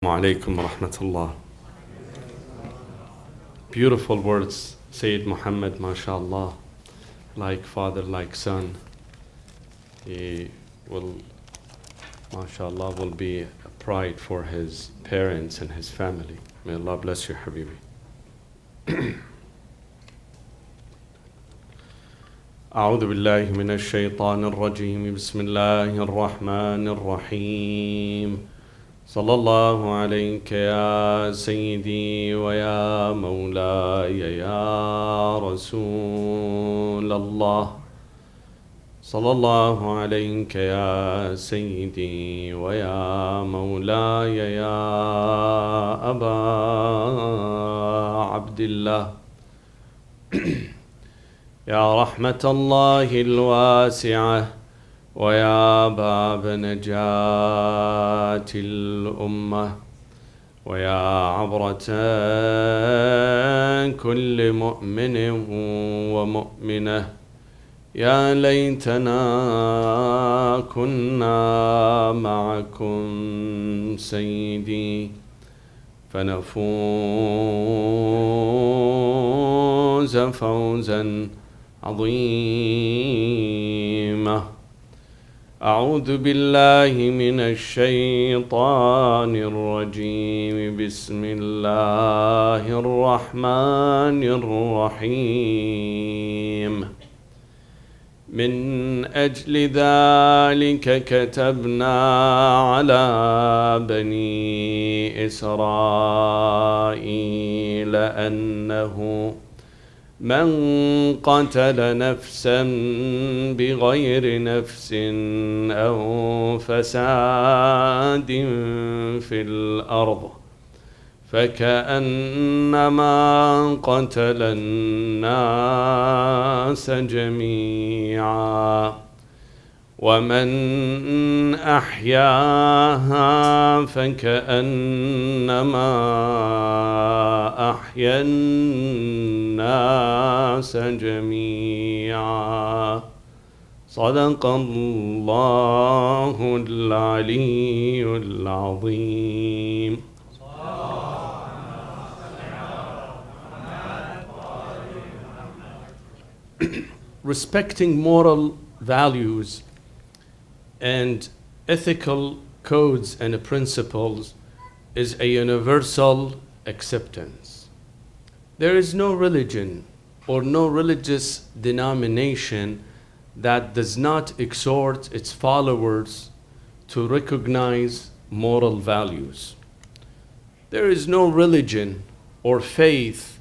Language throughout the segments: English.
Alaikum wa rahmatullah. Beautiful words, Sayyid Muhammad, mashallah. Like father, like son. He will, mashallah, will be a pride for his parents and his family. May Allah bless you, Habibi. أعوذ بالله من الشيطان الرجيم بسم الله الرحمن الرحيم صلى الله عليك يا سيدي ويا مولاي يا رسول الله صلى الله عليك يا سيدي ويا مولاي يا أبا عبد الله يا رحمة الله الواسعة ويا باب نجاة الأمة ويا عبرة كل مؤمن ومؤمنة يا ليتنا كنا معكم سيدي فنفوز فوزا عظيما. أعوذ بالله من الشيطان الرجيم بسم الله الرحمن الرحيم من أجل ذلك كتبنا على بني إسرائيل أنه من قتل نفسا بغير نفس أو فساد في الأرض فكأنما قتل الناس جميعا ومن أحياها فكأنما أحيا الناس جميعا صدق الله العلي العظيم. Respecting moral values and ethical codes and principles is a universal acceptance. There is no religion or no religious denomination that does not exhort its followers to recognize moral values. There is no religion or faith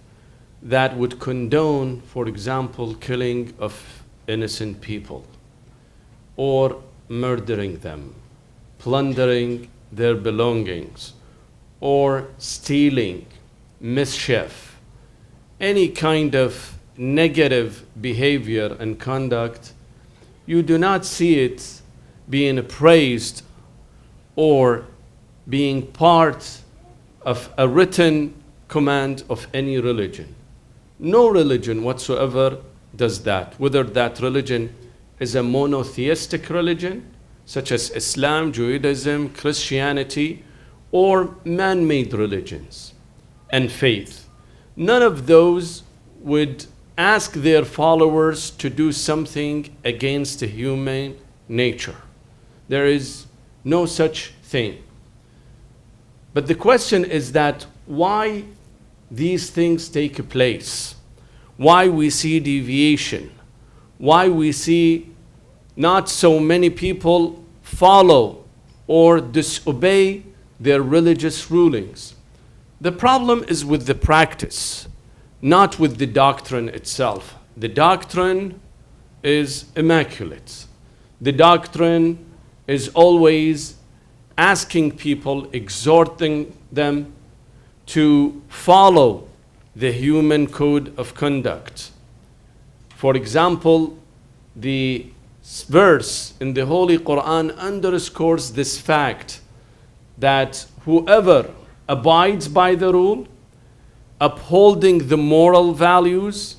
that would condone, for example, killing of innocent people or murdering them, plundering their belongings, or stealing, mischief, any kind of negative behavior and conduct. You do not see it being praised or being part of a written command of any religion. No religion whatsoever does that, whether that religion is a monotheistic religion, such as Islam, Judaism, Christianity, or man-made religions and faith. None of those would ask their followers to do something against the human nature. There is no such thing. But the question is that why these things take place? Why we see deviation? Why we see not so many people follow or disobey their religious rulings? The problem is with the practice, not with the doctrine itself. The doctrine is immaculate. The doctrine is always asking people, exhorting them to follow the human code of conduct. For example, the verse in the Holy Quran underscores this fact that whoever abides by the rule, upholding the moral values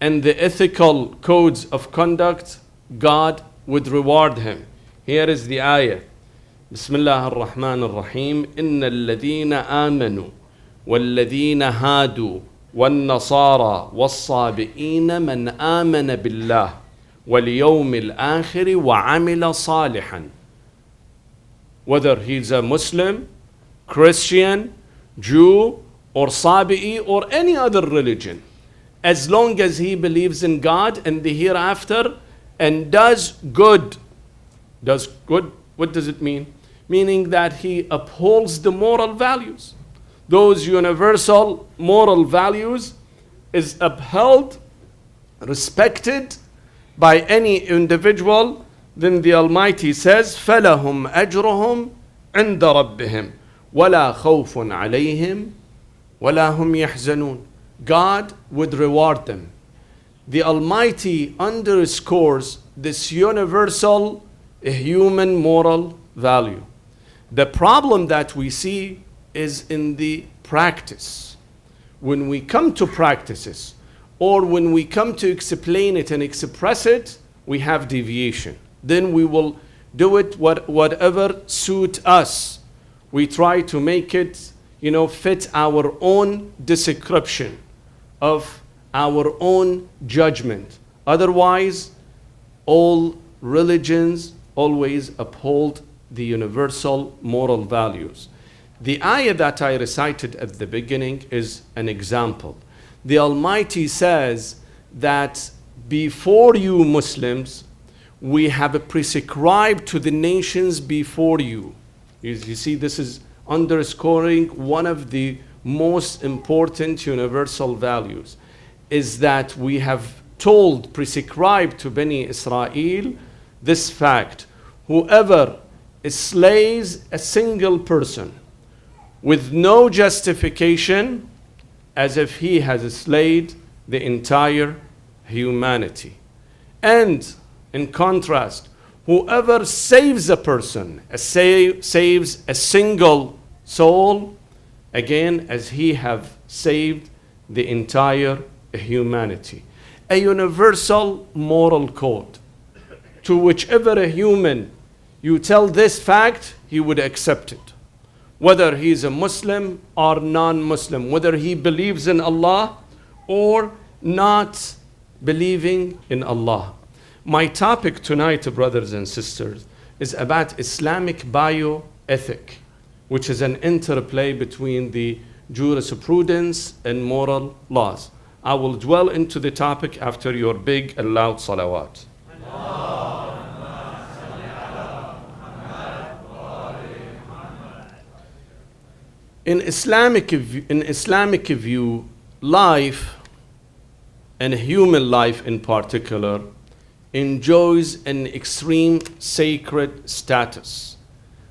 and the ethical codes of conduct, God would reward him. Here is the ayah. بسم الله الرحمن الرحيم إن الذين آمنوا والذين هادوا والنصارى والصابئين من آمن بالله واليوم الآخر وعمل صالحا. Whether he's a Muslim, Christian, Jew, or Sabi'i, or any other religion, as long as he believes in God and the hereafter and does good. Does good, what does it mean? Meaning that he upholds the moral values. Those universal moral values is upheld, respected by any individual. Then the Almighty says, فَلَهُمْ أَجْرُهُمْ عِنْدَ رَبِّهِمْ وَلَا خَوْفٌ عَلَيْهِمْ وَلَا هُمْ يَحْزَنُونَ. God would reward them. The Almighty underscores this universal human moral value. The problem that we see is in the practice. When we come to practices, or when we come to explain it and express it, we have deviation. Then we will do it whatever suit us. We try to make it, fit our own description of our own judgment. Otherwise, all religions always uphold the universal moral values. The ayah that I recited at the beginning is an example. The Almighty says that before you Muslims, we have prescribed to the nations before you. You see, this is underscoring one of the most important universal values, is that we have prescribed to Bani Israel this fact: whoever slays a single person with no justification, as if he has slayed the entire humanity. And in contrast, whoever saves a person, saves a single soul, again, as he have saved the entire humanity. A universal moral code to whichever a human you tell this fact, he would accept it. Whether he is a Muslim or non-Muslim, whether he believes in Allah or not believing in Allah. My topic tonight, brothers and sisters, is about Islamic bioethics, which is an interplay between the jurisprudence and moral laws. I will dwell into the topic after your big and loud salawat. In Islamic view, life, and human life in particular, enjoys an extreme sacred status.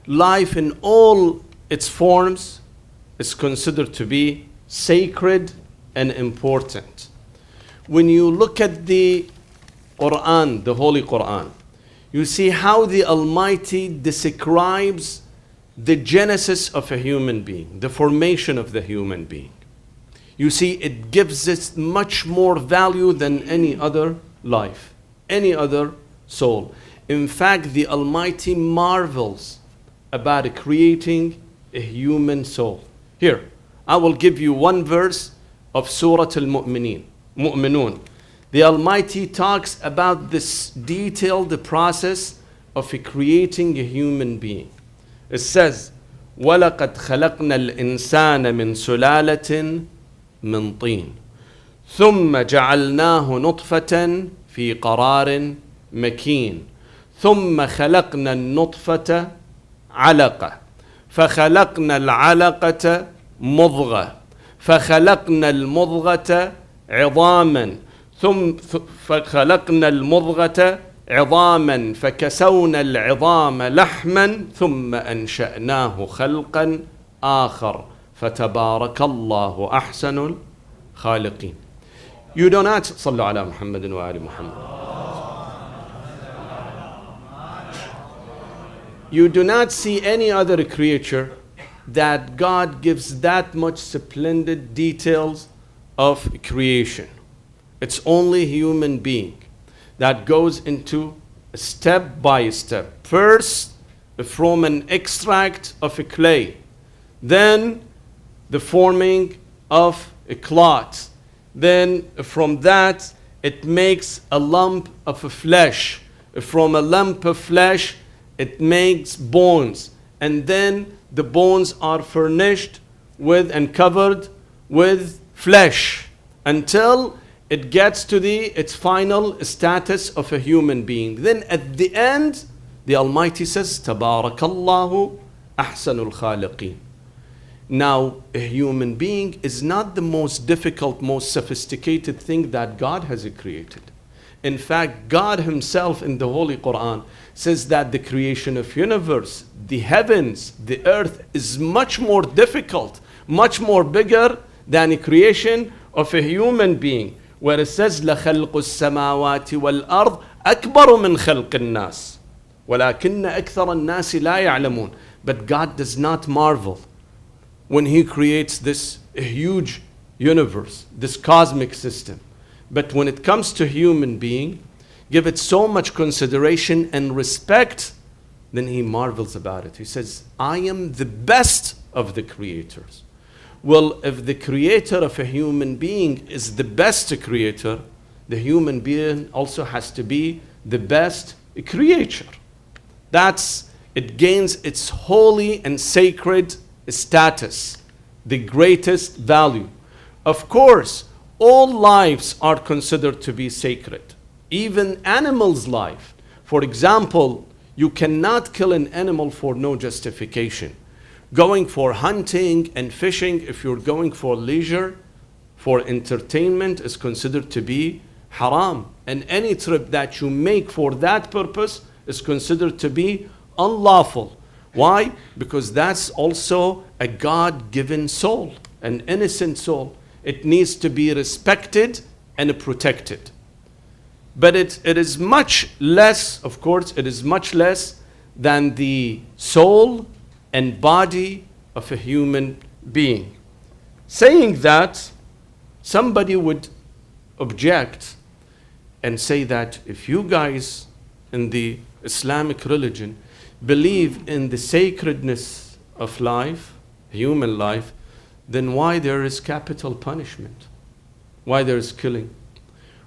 Life in all its forms is considered to be sacred and important. When you look at the Quran, the Holy Quran, you see how the Almighty describes the genesis of a human being, the formation of the human being. You see, it gives it much more value than any other life, any other soul. In fact, the Almighty marvels about creating a human soul. Here, I will give you one verse of Surah Al-Mu'minun. The Almighty talks about this detailed process of creating a human being. It says, وَلَقَدْ خَلَقْنَا الْإِنسَانَ مِنْ سُلَالَةٍ مِنْ طِينٍ ثُمَّ جَعَلْنَاهُ نُطْفَةً فِي قَرَارٍ مَكِينٍ ثُمَّ خَلَقْنَا النُّطْفَةَ عَلَقَةً فَخَلَقْنَا الْعَلَقَةَ مُضْغَةً فَخَلَقْنَا الْمُضْغَةَ عِظَامًا فخلقنا المضغة عظاما فكسونا العظام لحما ثم أنشأناه خلقا آخر فتبارك الله أحسن الخالقين. You do not صلوا على محمد وآل محمد. You do not see any other creature that God gives that much splendid details of creation. It's only human being that goes into step by step. First, from an extract of a clay, then the forming of a clot, then from that it makes a lump of flesh, from a lump of flesh it makes bones, and then the bones are furnished with and covered with flesh until it gets to its final status of a human being. Then at the end, the Almighty says, Tabarakallahu ahsanul khaliqeen. Now, a human being is not the most difficult, most sophisticated thing that God has created. In fact, God Himself in the Holy Quran says that the creation of universe, the heavens, the earth is much more difficult, much more bigger than a creation of a human being. Where it says, لَخَلْقُ السَّمَاوَاتِ وَالْأَرْضِ أَكْبَرُ مِنْ خَلْقِ النَّاسِ وَلَكِنَّ أَكْثَرَ النَّاسِ لَا يَعْلَمُونَ. But God does not marvel when He creates this huge universe, this cosmic system. But when it comes to human being, give it so much consideration and respect, then He marvels about it. He says, I am the best of the creators. Well, if the creator of a human being is the best creator, the human being also has to be the best creature. It gains its holy and sacred status, the greatest value. Of course, all lives are considered to be sacred, even animals' life. For example, you cannot kill an animal for no justification. Going for hunting and fishing, if you're going for leisure, for entertainment, is considered to be haram. And any trip that you make for that purpose is considered to be unlawful. Why? Because that's also a God-given soul, an innocent soul. It needs to be respected and protected. But it is much less, of course, it is much less than the soul and body of a human being. Saying that, somebody would object and say that if you guys in the Islamic religion believe in the sacredness of life, human life, then why there is capital punishment? Why there is killing?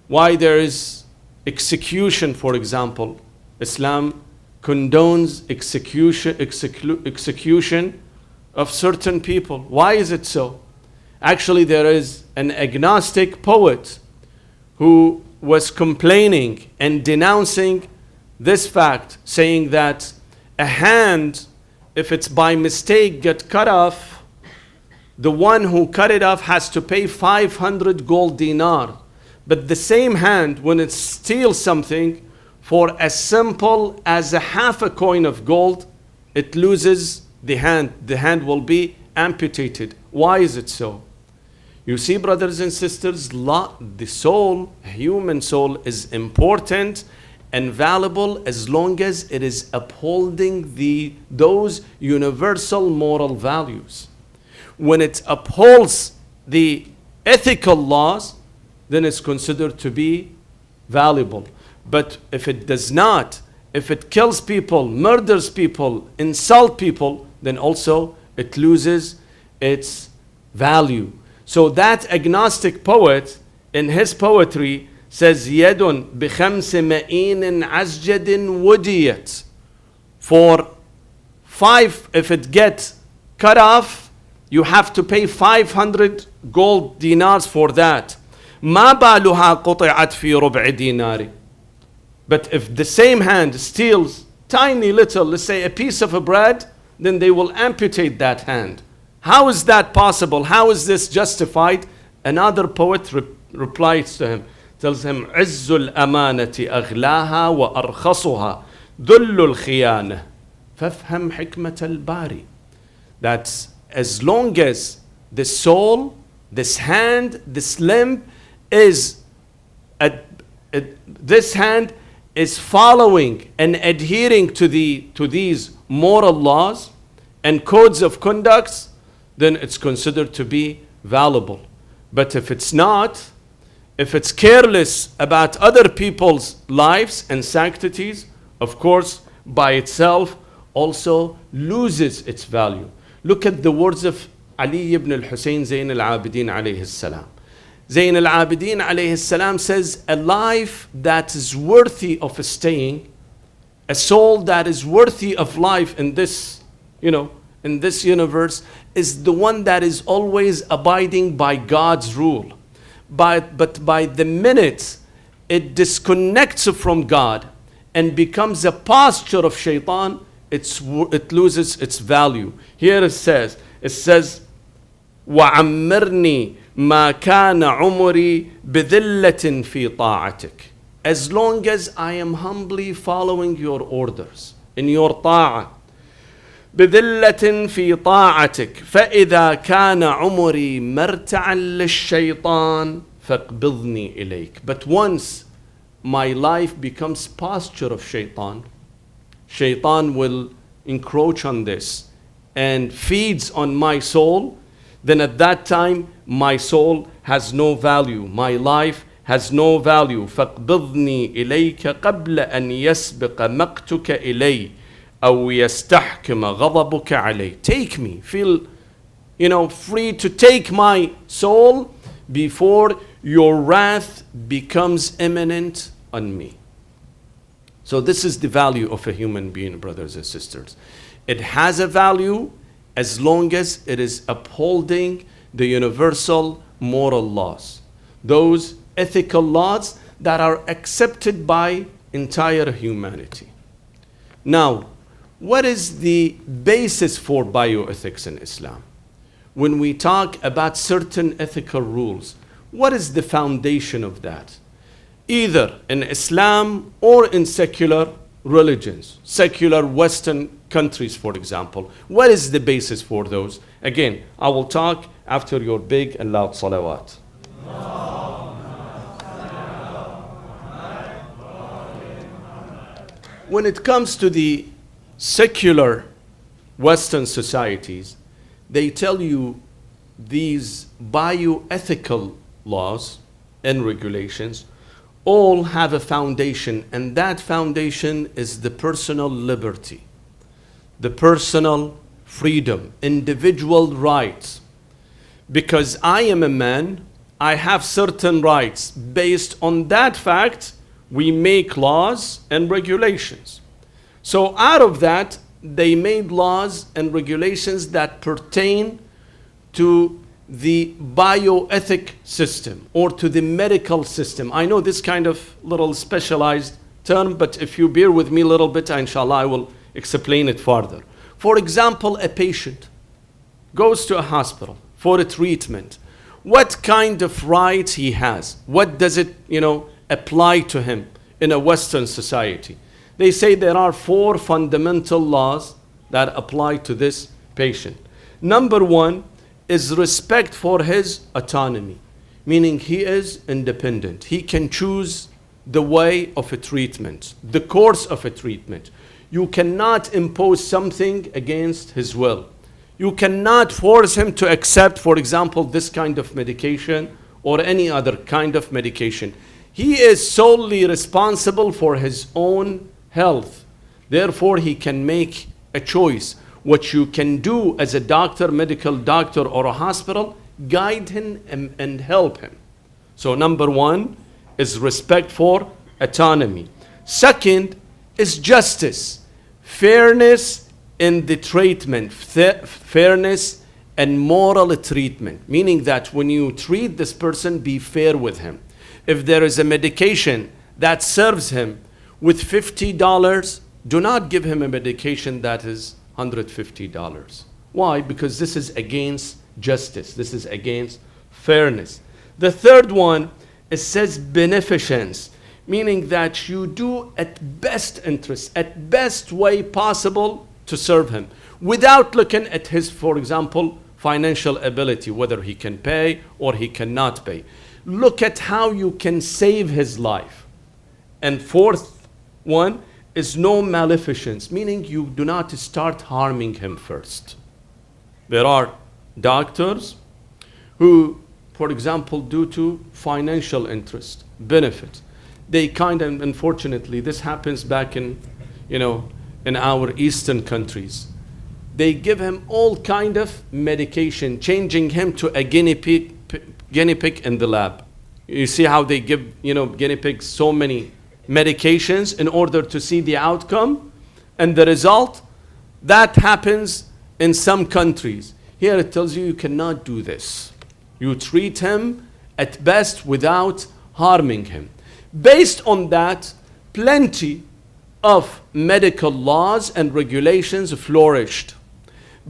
Why there is execution, for example? Islam condones execution of certain people. Why is it so? Actually, there is an agnostic poet who was complaining and denouncing this fact, saying that a hand, if it's by mistake get cut off, the one who cut it off has to pay 500 gold dinar. But the same hand, when it steals something, for as simple as a half a coin of gold, it loses the hand. The hand will be amputated. Why is it so? You see, brothers and sisters, the soul, human soul, is important and valuable as long as it is upholding those universal moral values. When it upholds the ethical laws, then it's considered to be valuable. But if it does not, if it kills people, murders people, insults people, then also it loses its value. So that agnostic poet in his poetry says, يَدٌ بِخَمْسِ مَئِينٍ عَزْجَدٍ وُدِيَتْ. For 5, if it gets cut off, you have to pay 500 gold dinars for that. مَا بَالُهَا قُطِعَتْ فِي رُبْعِ دِينَارٍ. But if the same hand steals tiny little, let's say a piece of a bread, then they will amputate that hand. How is that possible? How is this justified? Another poet replies to him, tells him, عِزُّ الْأَمَانَةِ أَغْلَاهَا وَأَرْخَصُهَا ذُلُّ الْخِيَانَةِ فَافْهَمْ حِكْمَةَ الْبَارِ. That as long as the soul, this hand, this limb this hand is following and adhering to these moral laws and codes of conduct, then it's considered to be valuable. But if it's not, if it's careless about other people's lives and sanctities, of course, by itself, also loses its value. Look at the words of Ali ibn al-Hussein Zayn al-Abidin alayhi salam. Zayn al-Abidin alayhi salam says, a life that is worthy of staying, a soul that is worthy of life in this, in this universe, is the one that is always abiding by God's rule. But by the minute it disconnects from God and becomes a posture of shaitan, it loses its value. Here it says, وَعَمِّرْنِي مَا كَانَ عُمُرِي بِذِلَّةٍ فِي طَاعَتِكَ. As long as I am humbly following your orders, in your ta'ah. بِذِلَّةٍ فِي طَاعَتِكَ فَإِذَا كَانَ عُمُرِي مَرْتَعًا لِلشَّيْطَانِ فَاقْبِضْنِي إِلَيْكَ. But once my life becomes posture of shaitan will encroach on this and feeds on my soul, then at that time my soul has no value, my life has no value. فَاقْبِضْنِي إِلَيْكَ قَبْلَ أَنْ يَسْبِقَ مَقْتُكَ إِلَيْ أَوْ يَسْتَحْكِمَ غَضَبُكَ عَلَيْ. Take me, feel free to take my soul before your wrath becomes imminent on me. So this is the value of a human being, brothers and sisters. It has a value as long as it is upholding the universal moral laws, those ethical laws that are accepted by entire humanity. Now, what is the basis for bioethics in Islam? When we talk about certain ethical rules, what is the foundation of that? Either in Islam or in secular religions, secular Western countries, for example. What is the basis for those? Again, I will talk after your big and loud salawat. When it comes to the secular Western societies, they tell you these bioethical laws and regulations all have a foundation, and that foundation is the personal liberty, the personal freedom, individual rights. Because I am a man, I have certain rights. Based on that fact, we make laws and regulations. So out of that, they made laws and regulations that pertain to the bioethic system or to the medical system. I know this kind of little specialized term, but if you bear with me a little bit, inshallah, I will explain it further. For example, a patient goes to a hospital for a treatment. What kind of rights he has? What does it, apply to him in a Western society? They say there are 4 fundamental laws that apply to this patient. Number 1 is respect for his autonomy, meaning he is independent. He can choose the way of a treatment, the course of a treatment. You cannot impose something against his will. You cannot force him to accept, for example, this kind of medication or any other kind of medication. He is solely responsible for his own health. Therefore, he can make a choice. What you can do as a doctor, medical doctor, or a hospital, guide him and help him. So number 1 is respect for autonomy. Second is justice, fairness in the treatment, fairness and moral treatment, meaning that when you treat this person, be fair with him. If there is a medication that serves him with $50, do not give him a medication that is $150. Why? Because this is against justice. This is against fairness. The third one, it says beneficence, meaning that you do at best interest, at best way possible to serve him, without looking at his, for example, financial ability, whether he can pay or he cannot pay. Look at how you can save his life. And fourth one is no maleficence, meaning you do not start harming him first. There are doctors who, for example, due to financial interest, benefit, they unfortunately, this happens back in, in our Eastern countries. They give him all kind of medication, changing him to a guinea pig in the lab. You see how they give, guinea pigs so many medications in order to see the outcome and the result. That happens in some countries. Here it tells you cannot do this. You treat him at best without harming him. Based on that, plenty of medical laws and regulations flourished.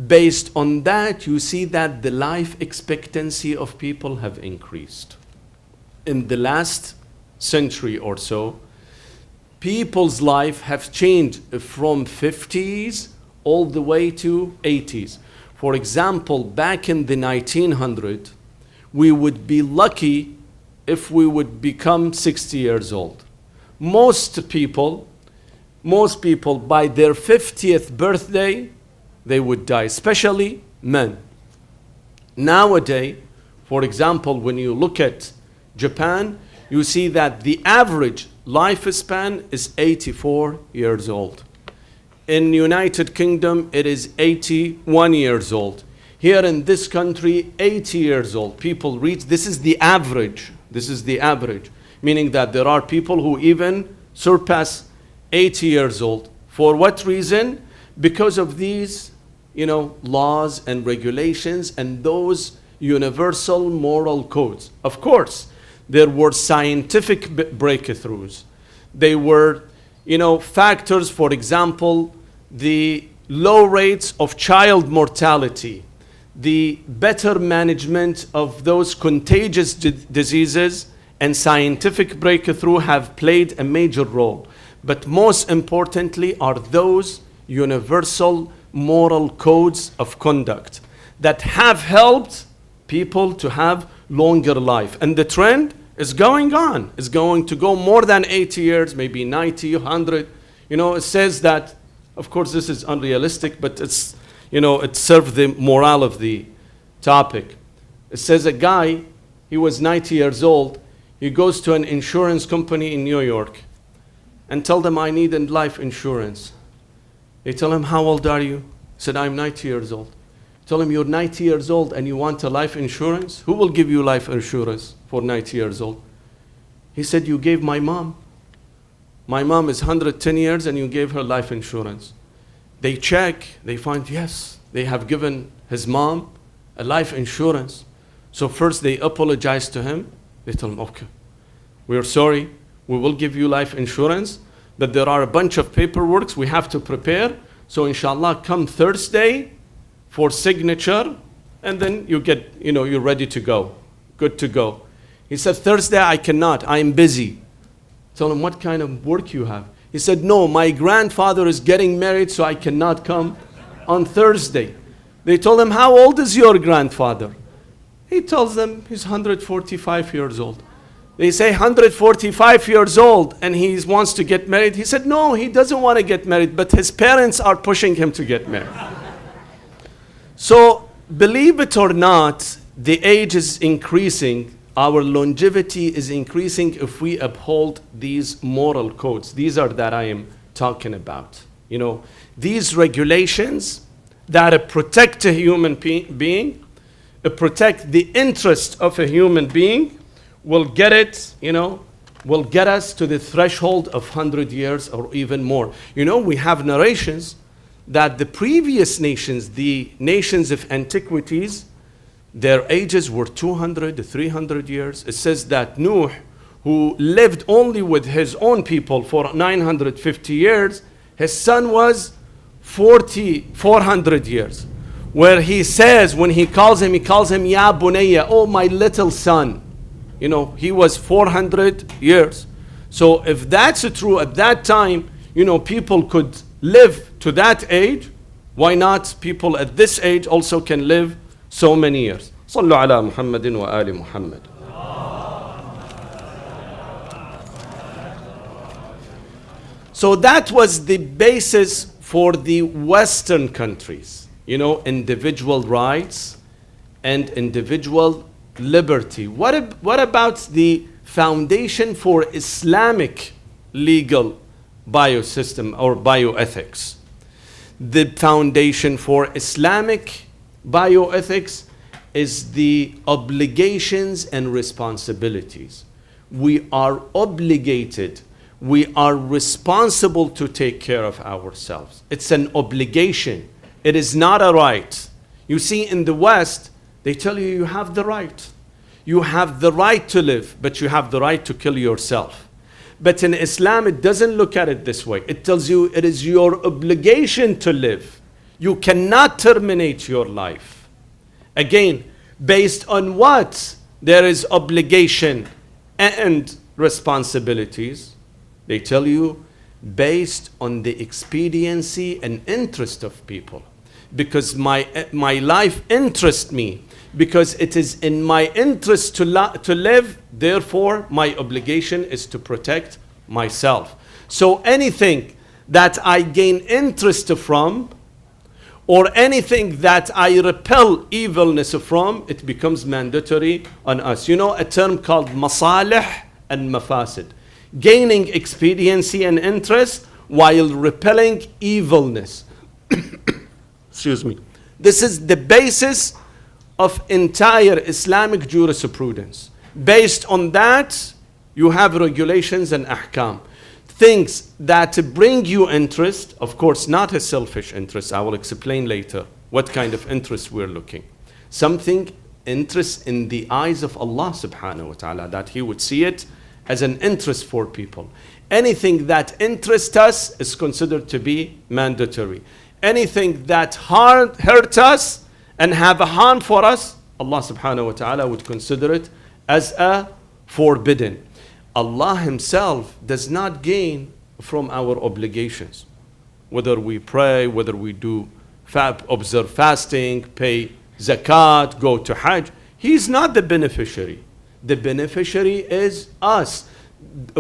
Based on that, you see that the life expectancy of people have increased. In the last century or so, people's life have changed from 50s all the way to 80s. For example, back in the 1900s, we would be lucky if we would become 60 years old. Most people by their 50th birthday, they would die, especially men. Nowadays, for example, when you look at Japan, you see that the average lifespan is 84 years old. In United Kingdom, it is 81 years old. Here in this country, 80 years old. People reach, this is the average. This is the average. Meaning that there are people who even surpass 80 years old. For what reason? Because of these, laws and regulations and those universal moral codes. Of course, there were scientific breakthroughs. They were, factors, for example, the low rates of child mortality, the better management of those contagious diseases, and scientific breakthrough have played a major role. But most importantly are those universal moral codes of conduct that have helped people to have longer life. And the trend is going on. It's going to go more than 80 years, maybe 90, 100. It says that, of course, this is unrealistic, but it's, it serves the morale of the topic. It says a guy, he was 90 years old. He goes to an insurance company in New York and tell them, I need life insurance. They tell him, how old are you? He said, I'm 90 years old. Tell him, you're 90 years old and you want a life insurance? Who will give you life insurance for 90 years old? He said, you gave my mom. My mom is 110 years and you gave her life insurance. They check, they find, yes, they have given his mom a life insurance. So first they apologize to him. They tell him, okay, we're sorry. We will give you life insurance, but there are a bunch of paperwork we have to prepare. So inshallah, come Thursday for signature, and then you get, you're ready to go, good to go. He said, Thursday I cannot, I'm busy. Tell him, what kind of work you have? He said, no, my grandfather is getting married, so I cannot come on Thursday. They told him, how old is your grandfather? He tells them he's 145 years old. They say 145 years old and he wants to get married. He said, no, he doesn't want to get married, but his parents are pushing him to get married. So, believe it or not, the age is increasing. Our longevity is increasing if we uphold these moral codes. These are that I am talking about. These regulations that protect a human being, protect the interest of a human being, will get it, will get us to the threshold of 100 years or even more. We have narrations that the previous nations, the nations of antiquities, their ages were 200 to 300 years. It says that Nuh, who lived only with his own people for 950 years, his son was 400 years. Where he says, when he calls him Ya Bunayya, oh my little son. He was 400 years. So if that's true at that time, people could live to that age. Why not people at this age also can live so many years? Sallu ala Muhammadin wa ali Muhammad. So that was the basis for the Western countries. Individual rights and individual liberty. What about the foundation for Islamic legal biosystem or bioethics? The foundation for Islamic bioethics is the obligations and responsibilities. We are obligated, we are responsible to take care of ourselves. It's an obligation. It is not a right. You see, in the West, they tell you you have the right. You have the right to live, but you have the right to kill yourself. But in Islam, it doesn't look at it this way. It tells you it is your obligation to live. You cannot terminate your life. Again, based on what? There is obligation and responsibilities. They tell you based on the expediency and interest of people. Because my life interests me. Because it is in my interest to live, therefore my obligation is to protect myself. So anything that I gain interest from, or anything that I repel evilness from, it becomes mandatory on us. You know a term called masalih and mafasid. Gaining expediency and interest while repelling evilness. Excuse me. This is the basis of entire Islamic jurisprudence. Based on that, you have regulations and ahkam. Things that bring you interest, of course, not a selfish interest. I will explain later what kind of interest we're looking. Something interest in the eyes of Allah subhanahu wa ta'ala, that He would see it as an interest for people. Anything that interests us is considered to be mandatory. Anything that hurts us and have a harm for us, Allah subhanahu wa ta'ala would consider it as a forbidden. Allah Himself does not gain from our obligations. Whether we pray, whether we do observe fasting, pay zakat, go to Hajj, He's not the beneficiary. The beneficiary is us.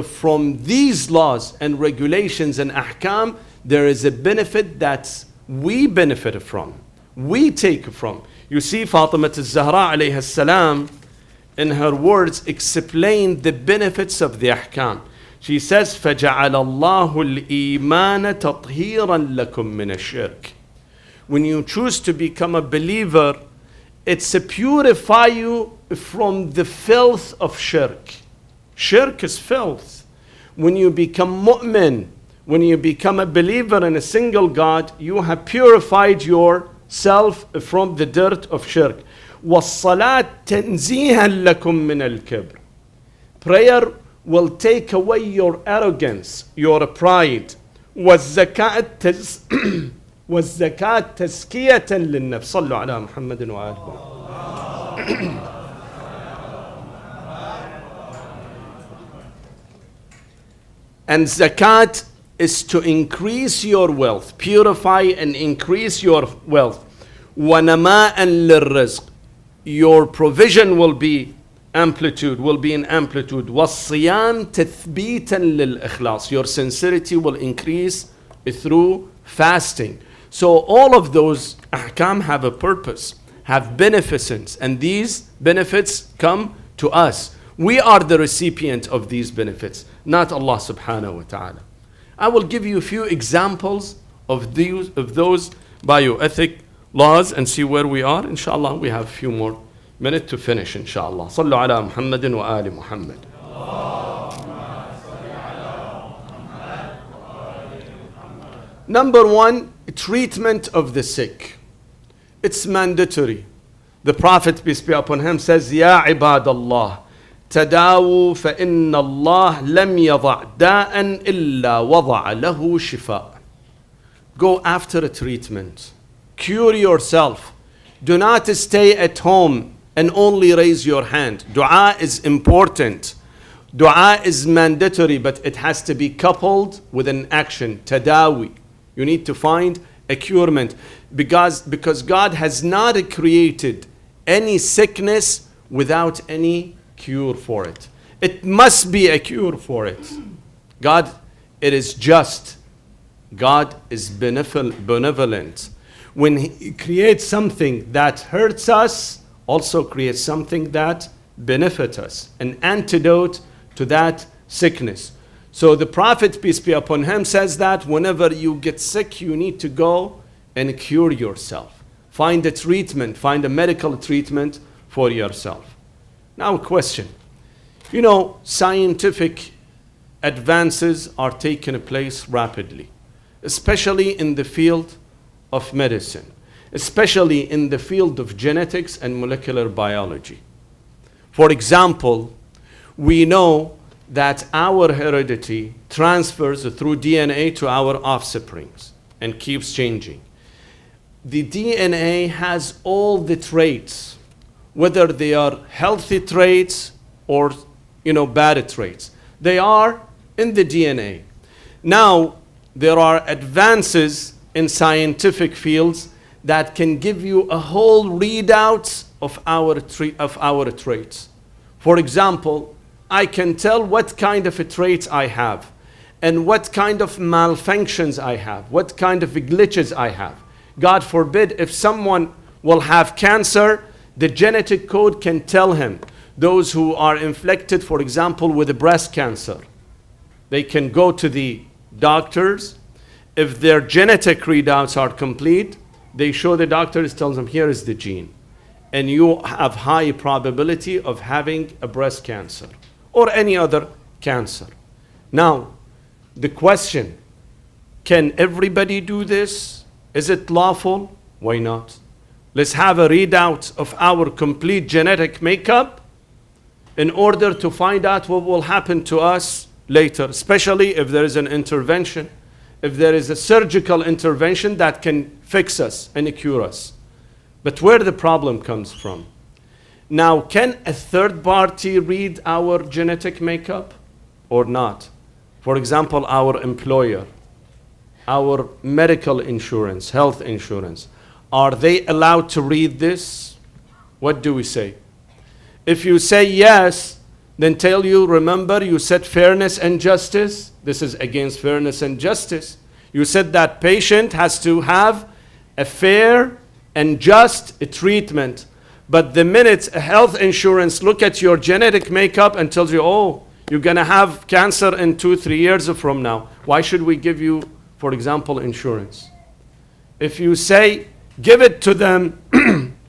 From these laws and regulations and ahkam, there is a benefit that we benefit from. We take from. You see, Fatima al-Zahra alayha salam, in her words, explain the benefits of the ahkam. She says, فَجَعَلَ اللَّهُ الْإِيمَانَ تَطْهِيرًا لَكُم مِّنَ الشِّرْكِ. When you choose to become a believer, it's to purify you from the filth of shirk. Shirk is filth. When you become mu'min, when you become a believer in a single God, you have purified yourself from the dirt of shirk. وَالصَّلَاةِ تَنْزِيهًا لَكُم مِّنَ الْكِبْرِ. Prayer will take away your arrogance, your pride. وَالزَّكَاةِ تَزْكِيَةً لِلنَّفْسِ. صلوا على محمد وآله. And zakat is to increase your wealth, purify and increase your wealth. وَنَمَاءً لِلرِّزْقِ. Your provision will be amplitude, will be in amplitude. وَالصِّيَامِ تَثْبِيتًا لِلْإِخْلَاصِ. Your sincerity will increase through fasting. So all of those ahkam have a purpose, have beneficence, and these benefits come to us. We are the recipient of these benefits, not Allah subhanahu wa ta'ala. I will give you a few examples of those bioethic laws and see where we are. Inshallah, we have a few more minutes to finish, inshallah. Sallu ala Muhammadin wa ali Muhammad. Number one, treatment of the sick. It's mandatory. The Prophet, peace be upon him, says, Ya ibadallah, تداووا فإن الله لم يضع داء إلا وضع له شفاء. Go after a treatment. Cure yourself. Do not stay at home and only raise your hand. Dua is important. Dua is mandatory, but it has to be coupled with an action. Tadawi. You need to find a curement. Because God has not created any sickness without any cure for it. It must be a cure for it. God, it is just. God is benevolent. When He creates something that hurts us, also creates something that benefits us. An antidote to that sickness. So the Prophet, peace be upon him, says that whenever you get sick, you need to go and cure yourself. Find a treatment, find a medical treatment for yourself. Now, question. Scientific advances are taking place rapidly, especially in the field of medicine, especially in the field of genetics and molecular biology. For example, we know that our heredity transfers through DNA to our offsprings and keeps changing. The DNA has all the traits, whether they are healthy traits or bad traits. They are in the DNA. Now, there are advances in scientific fields that can give you a whole readout of our traits. For example, I can tell what kind of traits I have and what kind of malfunctions I have, what kind of glitches I have. God forbid, if someone will have cancer, the genetic code can tell him. Those who are inflicted, for example, with breast cancer, they can go to the doctors. If their genetic readouts are complete, they show the doctors, tells them, here is the gene. And you have high probability of having a breast cancer or any other cancer. Now, the question, can everybody do this? Is it lawful? Why not? Let's have a readout of our complete genetic makeup in order to find out what will happen to us later, especially if there is an intervention, if there is a surgical intervention that can fix us and cure us. But where the problem comes from? Now, can a third party read our genetic makeup or not? For example, our employer, our medical insurance, health insurance, are they allowed to read this? What do we say? If you say yes, then tell you, remember, you said fairness and justice. This is against fairness and justice. You said that patient has to have a fair and just treatment. But the minute a health insurance look at your genetic makeup and tells you, oh, you're going to have cancer in 2-3 years from now, why should we give you, for example, insurance? If you say, give it to them,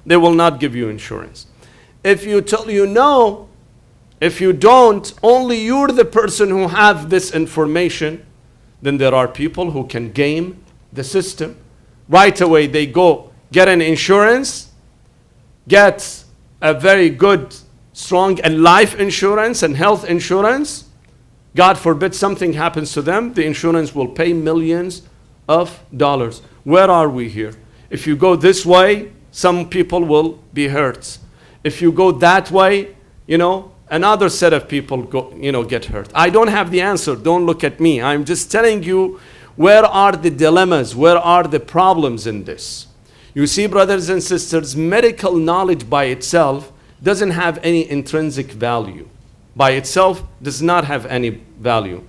they will not give you insurance. If you tell you no, if you don't, only you're the person who have this information, then there are people who can game the system. Right away, they go get an insurance, get a very good, strong and life insurance and health insurance. God forbid something happens to them, the insurance will pay millions of dollars. Where are we here? If you go this way, some people will be hurt. If you go that way, another set of people get hurt. I don't have the answer. Don't look at me. I'm just telling you where are the dilemmas, where are the problems in this. You see, brothers and sisters, medical knowledge by itself doesn't have any intrinsic value. By itself does not have any value.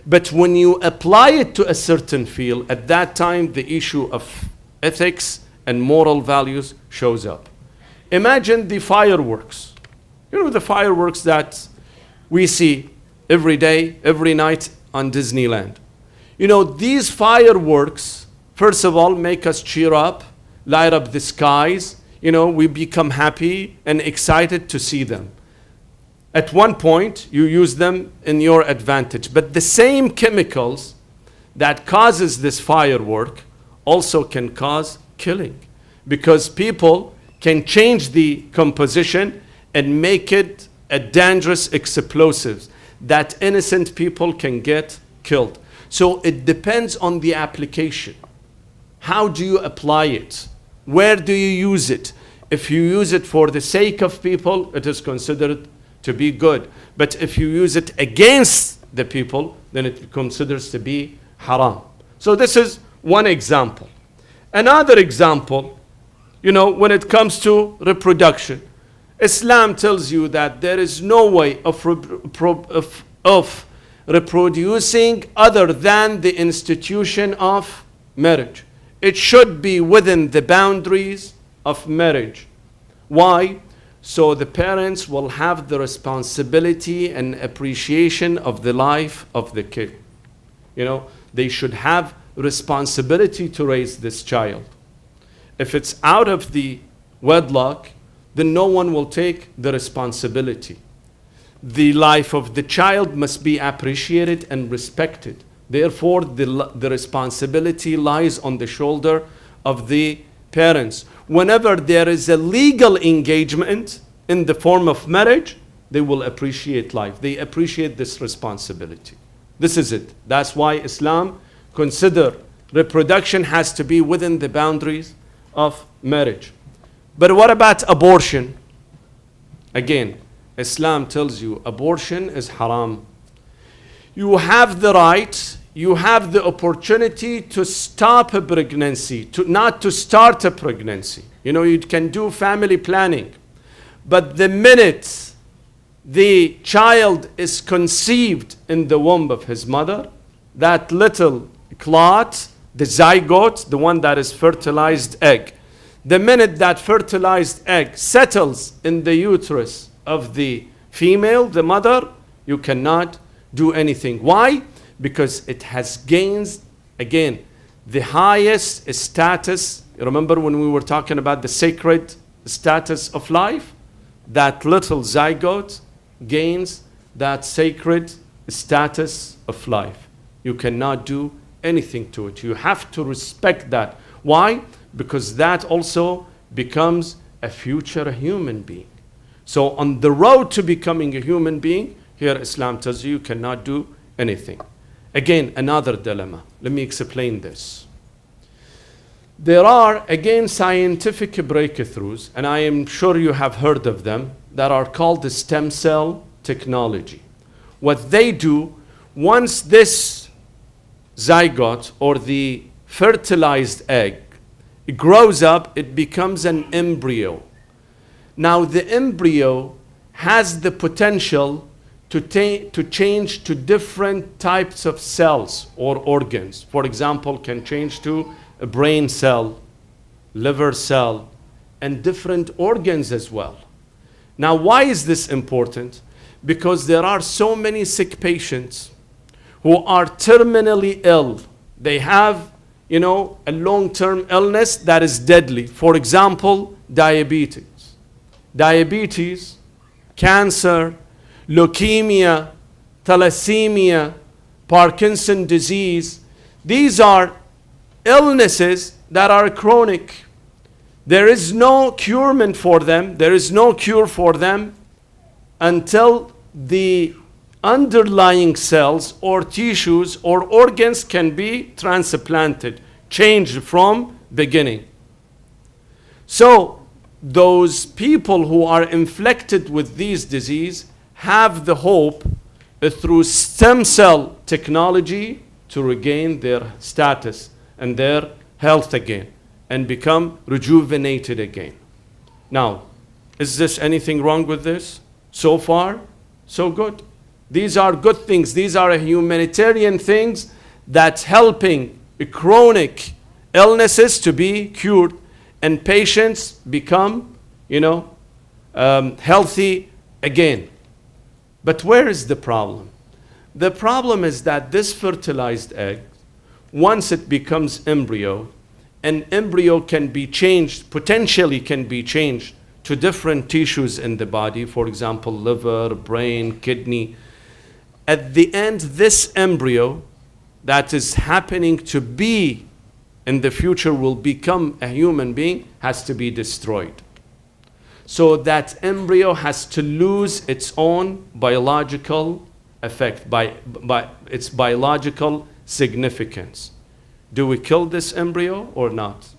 But when you apply it to a certain field, at that time the issue of ethics and moral values shows up. Imagine the fireworks. The fireworks that we see every day, every night on Disneyland. These fireworks, first of all, make us cheer up, light up the skies. We become happy and excited to see them. At one point, you use them in your advantage. But the same chemicals that causes this firework also can cause killing, because people can change the composition and make it a dangerous explosive that innocent people can get killed. So it depends on the application. How do you apply it? Where do you use it? If you use it for the sake of people, it is considered to be good. But if you use it against the people, then it considers to be haram. So this is one example. Another example, when it comes to reproduction, Islam tells you that there is no way of reproducing other than the institution of marriage. It should be within the boundaries of marriage. Why? So the parents will have the responsibility and appreciation of the life of the kid. They should have responsibility to raise this child. if it's out of the wedlock, then no one will take the responsibility. The life of the child must be appreciated and respected. Therefore, the responsibility lies on the shoulder of the parents. Whenever there is a legal engagement in the form of marriage, they will appreciate life. They appreciate this responsibility. This is it. That's why Islam consider reproduction has to be within the boundaries of marriage. But what about abortion? Again, Islam tells you abortion is haram. You have the right, you have the opportunity to stop a pregnancy, not to start a pregnancy. You know, you can do family planning. But the minute the child is conceived in the womb of his mother, that little clot, the zygote, the one that is fertilized egg, the minute that fertilized egg settles in the uterus of the female, the mother, you cannot do anything. Why? Because it has gained, again, the highest status. Remember when we were talking about the sacred status of life? That little zygote gains that sacred status of life. You cannot do anything to it. You have to respect that. Why? Because that also becomes a future human being. So on the road to becoming a human being, here Islam tells you cannot do anything. Again, another dilemma. Let me explain this. There are, again, scientific breakthroughs, and I am sure you have heard of them, that are called the stem cell technology. What they do, once this zygote or the fertilized egg it grows up, it becomes an embryo. Now the embryo has the potential to change to different types of cells or organs. For example, can change to a brain cell, liver cell, and different organs as well. Now, why is this important? Because there are so many sick patients who are terminally ill. They have, a long-term illness that is deadly. For example, diabetes. Diabetes, cancer, leukemia, thalassemia, Parkinson's disease. These are illnesses that are chronic. There is no cure for them. There is no cure for them until the underlying cells or tissues or organs can be transplanted, changed from beginning. So those people who are infected with these diseases have the hope through stem cell technology to regain their status and their health again and become rejuvenated again. Now, is this anything wrong with this? So far, so good. These are good things. These are humanitarian things that's helping chronic illnesses to be cured and patients become, healthy again. But where is the problem? The problem is that this fertilized egg, once it becomes embryo, an embryo can be changed, potentially can be changed to different tissues in the body, for example, liver, brain, kidney. At the end, this embryo that is happening to be in the future will become a human being has to be destroyed. So that embryo has to lose its own biological effect, by its biological significance. Do we kill this embryo or not?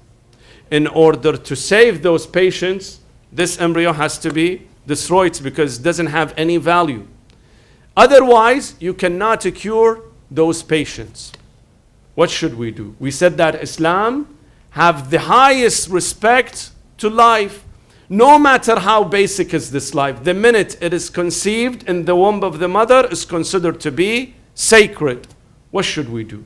In order to save those patients, this embryo has to be destroyed because it doesn't have any value. Otherwise, you cannot cure those patients. What should we do? We said that Islam have the highest respect to life, no matter how basic is this life. The minute it is conceived in the womb of the mother is considered to be sacred. What should we do?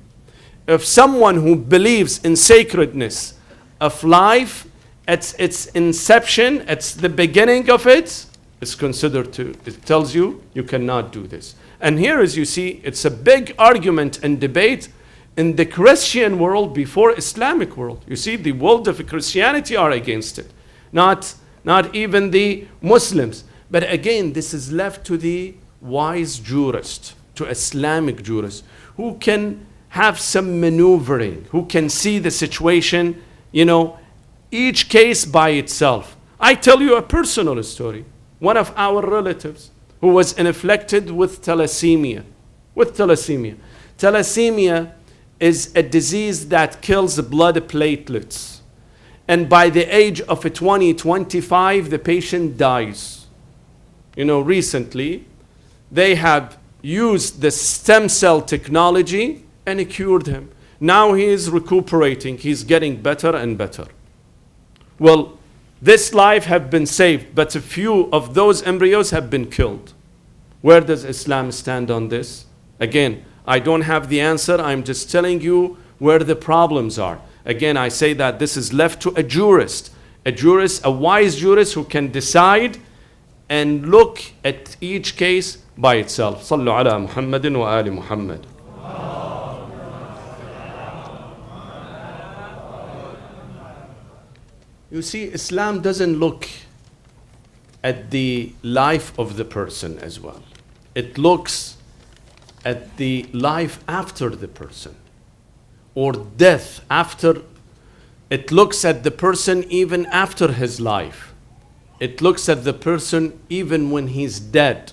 If someone who believes in sacredness of life, at its inception, it's the beginning of it, it's considered to, it tells you, you cannot do this. And here, as you see, it's a big argument and debate in the Christian world before Islamic world. You see, the world of Christianity are against it. Not even the Muslims. But again, this is left to the wise jurist, to Islamic jurist, who can have some maneuvering, who can see the situation, each case by itself. I tell you a personal story. One of our relatives who was infected with thalassemia. Thalassemia is a disease that kills blood platelets. And by the age of 25, the patient dies. Recently, they have used the stem cell technology and it cured him. Now he is recuperating. He's getting better and better. Well, this life have been saved, but a few of those embryos have been killed. Where does Islam stand on this? Again, I don't have the answer. I'm just telling you where the problems are. Again, I say that this is left to a jurist, a wise jurist who can decide and look at each case by itself. Sallu ala Muhammadin wa ali Muhammad. You see, Islam doesn't look at the life of the person as well. It looks at the life after the person, or death after. It looks at the person even after his life. It looks at the person even when he's dead.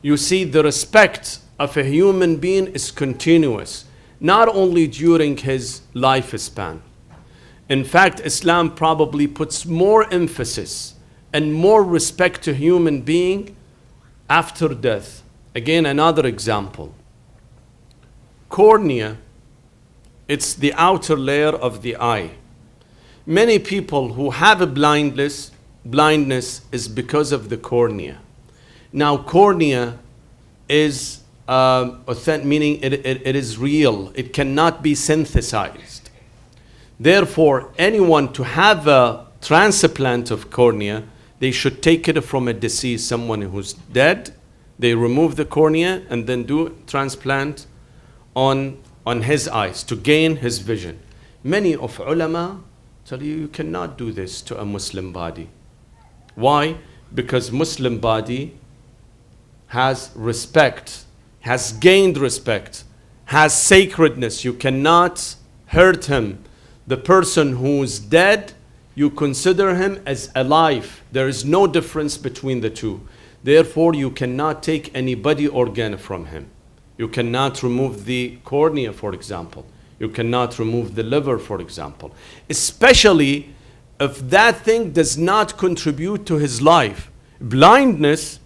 You see, the respect of a human being is continuous, not only during his lifespan. In fact, Islam probably puts more emphasis and more respect to human being after death. Again, another example. Cornea, it's the outer layer of the eye. Many people who have a blindness is because of the cornea. Now, cornea is authentic, meaning it is real. It cannot be synthesized. Therefore, anyone to have a transplant of cornea, they should take it from a deceased, someone who's dead. They remove the cornea and then do transplant on his eyes to gain his vision. Many of ulama tell you cannot do this to a Muslim body. Why? Because Muslim body has respect, has gained respect, has sacredness. You cannot hurt him. The person who's dead, you consider him as alive. There is no difference between the two. Therefore, you cannot take any body organ from him. You cannot remove the cornea, for example. You cannot remove the liver, for example. Especially if that thing does not contribute to his life. Blindness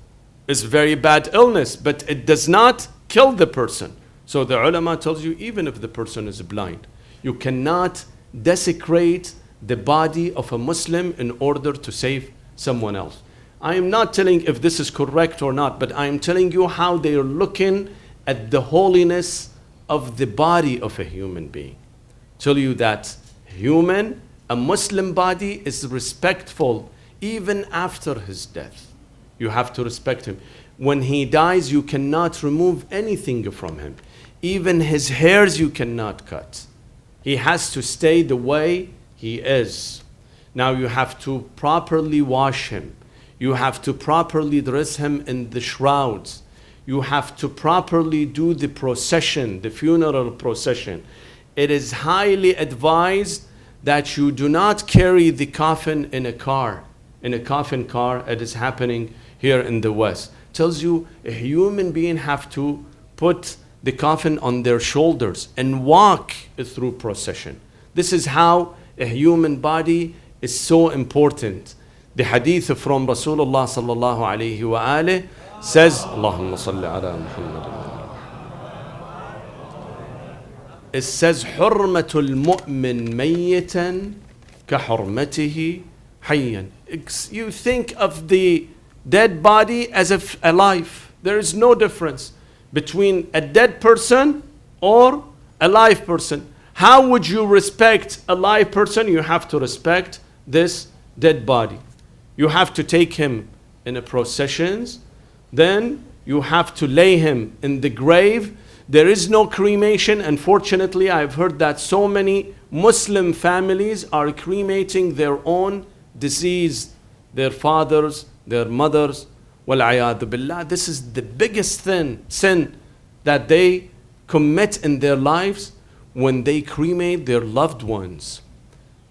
is very bad illness, but it does not kill the person. So the ulama tells you, even if the person is blind, you cannot desecrate the body of a Muslim in order to save someone else. I am not telling if this is correct or not, but I am telling you how they are looking at the holiness of the body of a human being. Tell you that a Muslim body is respectful even after his death. You have to respect him. When he dies, you cannot remove anything from him. Even his hairs you cannot cut. He has to stay the way he is. Now you have to properly wash him. You have to properly dress him in the shrouds. You have to properly do the procession, the funeral procession. It is highly advised that you do not carry the coffin in a car, in a coffin car. It is happening here in the West. Tells you a human being have to put the coffin on their shoulders and walk through procession. This is how a human body is so important. The hadith from Rasulullah sallallahu alayhi wa alihi says, Allahumma salli ala Muhammad. It says, حُرْمَةُ الْمُؤْمِنْ مَيِّتًا كَحُرْمَتِهِ حَيًّا. You think of the dead body as if alive. There is no difference between a dead person or a live person. How would you respect a live person? You have to respect this dead body. You have to take him in a processions. Then you have to lay him in the grave. There is no cremation. Unfortunately, I've heard that so many Muslim families are cremating their own deceased, their fathers, their mothers. Wal-'ayadu billah. This is the biggest sin that they commit in their lives when they cremate their loved ones.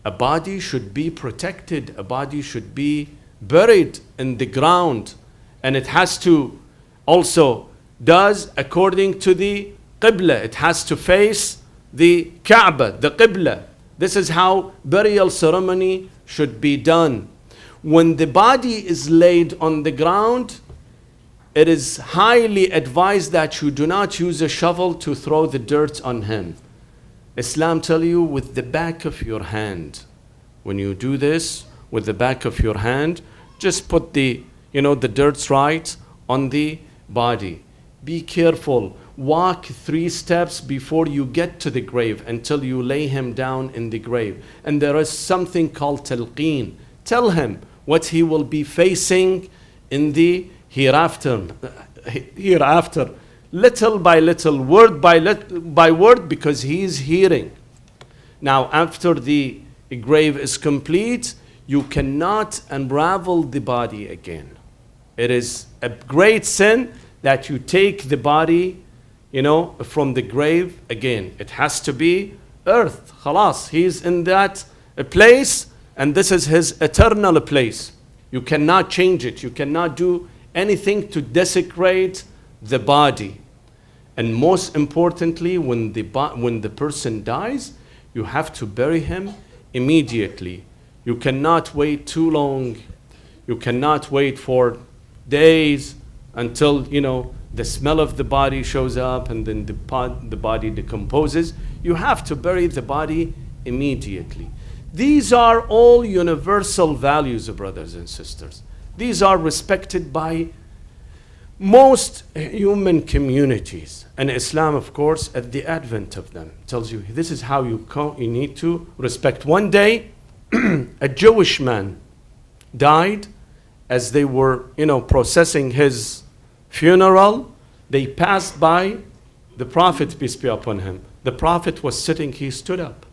A body should be protected. A body should be buried in the ground. And it has to also does according to the Qibla. It has to face the Kaaba, the Qibla. This is how burial ceremony should be done. When the body is laid on the ground, it is highly advised that you do not use a shovel to throw the dirt on him. Islam tells you with the back of your hand. When you do this with the back of your hand, just put the dirt right on the body. Be careful. Walk 3 steps before you get to the grave until you lay him down in the grave. And there is something called talqeen. Tell him what he will be facing in the hereafter, little by little, word by word, because he is hearing. Now, after the grave is complete, you cannot unravel the body again. It is a great sin that you take the body, from the grave again. It has to be earth. Khalas, he's in that place, and this is his eternal place. You cannot change it. You cannot do anything to desecrate the body. And most importantly, when the person dies, you have to bury him immediately. You cannot wait too long. You cannot wait for days until the smell of the body shows up and then the body decomposes. You have to bury the body immediately. These are all universal values, brothers and sisters. These are respected by most human communities. And Islam, of course, at the advent of them, tells you this is how you need to respect. One day, a Jewish man died. As they were, processing his funeral, they passed by the Prophet, peace be upon him. The Prophet was sitting, he stood up.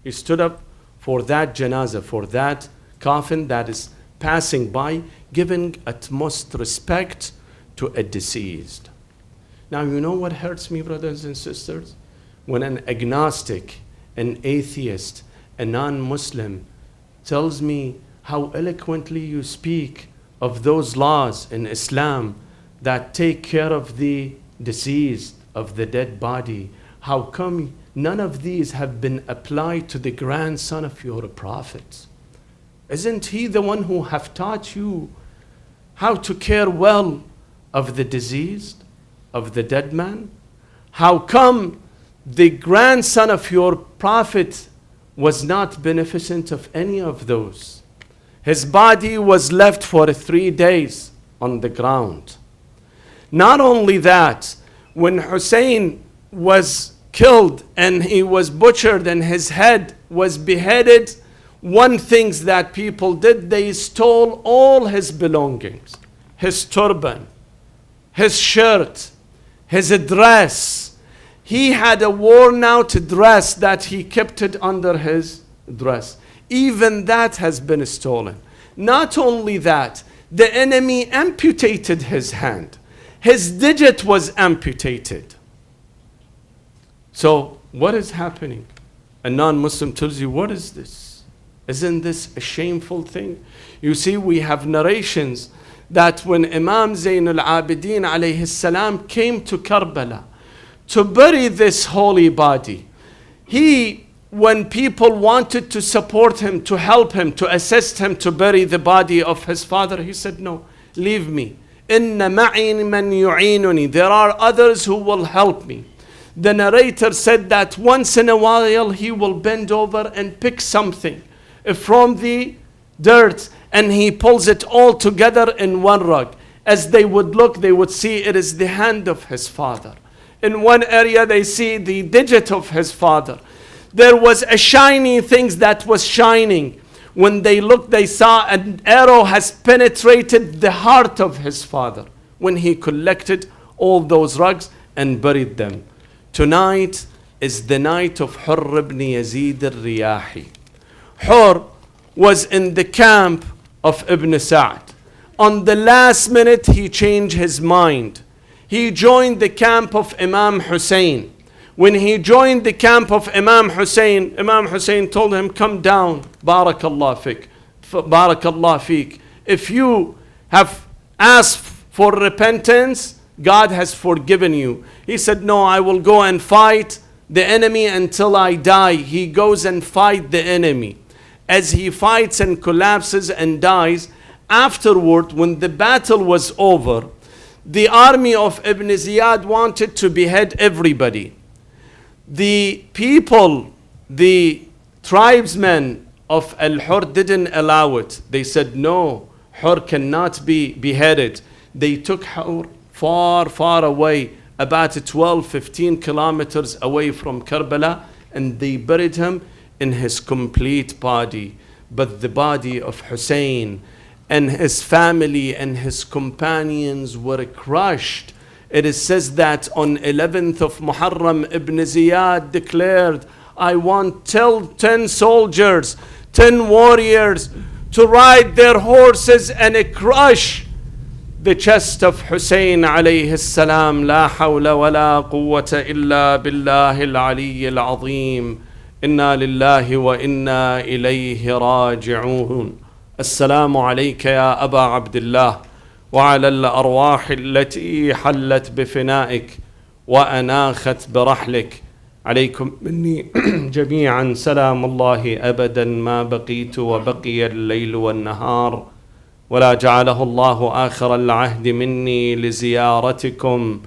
He stood up for that janazah, for that coffin that is passing by, giving utmost respect to a deceased. Now, you know what hurts me, brothers and sisters? When an agnostic, an atheist, a non-Muslim tells me how eloquently you speak of those laws in Islam that take care of the deceased, of the dead body. How come none of these have been applied to the grandson of your prophet? Isn't he the one who have taught you how to care well of the deceased, of the dead man? How come the grandson of your prophet was not beneficent of any of those? His body was left for 3 days on the ground. Not only that, when Hussein was killed and he was butchered and his head was beheaded, one thing that people did, they stole all his belongings. His turban, his shirt, his dress. He had a worn out dress that he kept it under his dress. Even that has been stolen. Not only that, the enemy amputated his hand. His digit was amputated. So what is happening? A non-Muslim tells you, what is this? Isn't this a shameful thing? You see, we have narrations that when Imam Zayn al-Abidin alayhi salam came to Karbala to bury this holy body, when people wanted to support him, to help him, to assist him to bury the body of his father, he said, no, leave me. Inna ma'i man yu'inuni. There are others who will help me. The narrator said that once in a while he will bend over and pick something from the dirt and he pulls it all together in one rug. As they would look, they would see it is the hand of his father. In one area they see the digit of his father. There was a shiny thing that was shining. When they looked, they saw an arrow has penetrated the heart of his father when he collected all those rugs and buried them. Tonight is the night of Hurr ibn Yazid al-Riyahi. Hurr was in the camp of Ibn Sa'd. On the last minute, he changed his mind. He joined the camp of Imam Hussein. When he joined the camp of Imam Hussein told him, come down, Barakallah fik, Barakallah fik. If you have asked for repentance, God has forgiven you. He said, no, I will go and fight the enemy until I die. He goes and fight the enemy. As he fights and collapses and dies, afterward, when the battle was over, the army of Ibn Ziyad wanted to behead everybody. The people, the tribesmen of Al-Hurr didn't allow it. They said, no, Hurr cannot be beheaded. They took Hurr far, far away, about 12, 15 kilometers away from Karbala, and they buried him in his complete body. But the body of Hussein and his family and his companions were crushed. It is says that on 11th of Muharram, Ibn Ziyad declared, I want 10 soldiers, 10 warriors to ride their horses and crush the chest of Hussein alayhi salam. La hawla wa la quwwata illa billahi al-ali al-azim. Inna lillahi wa inna ilayhi raji'un. Assalamu alayka ya Aba Abdullah wa ala al-arwah allati hallat bifina'ik wa anakhat birahlik. عليكم مني جميعا سلام الله أبدا ما بقيت وبقي الليل والنهار ولا جعله الله آخر العهد مني لزيارتكم.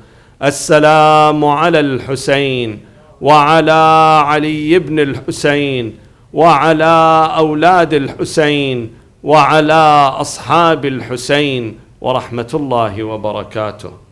السلام على الحسين وعلى علي بن الحسين وعلى أولاد الحسين وعلى أصحاب الحسين ورحمة الله وبركاته.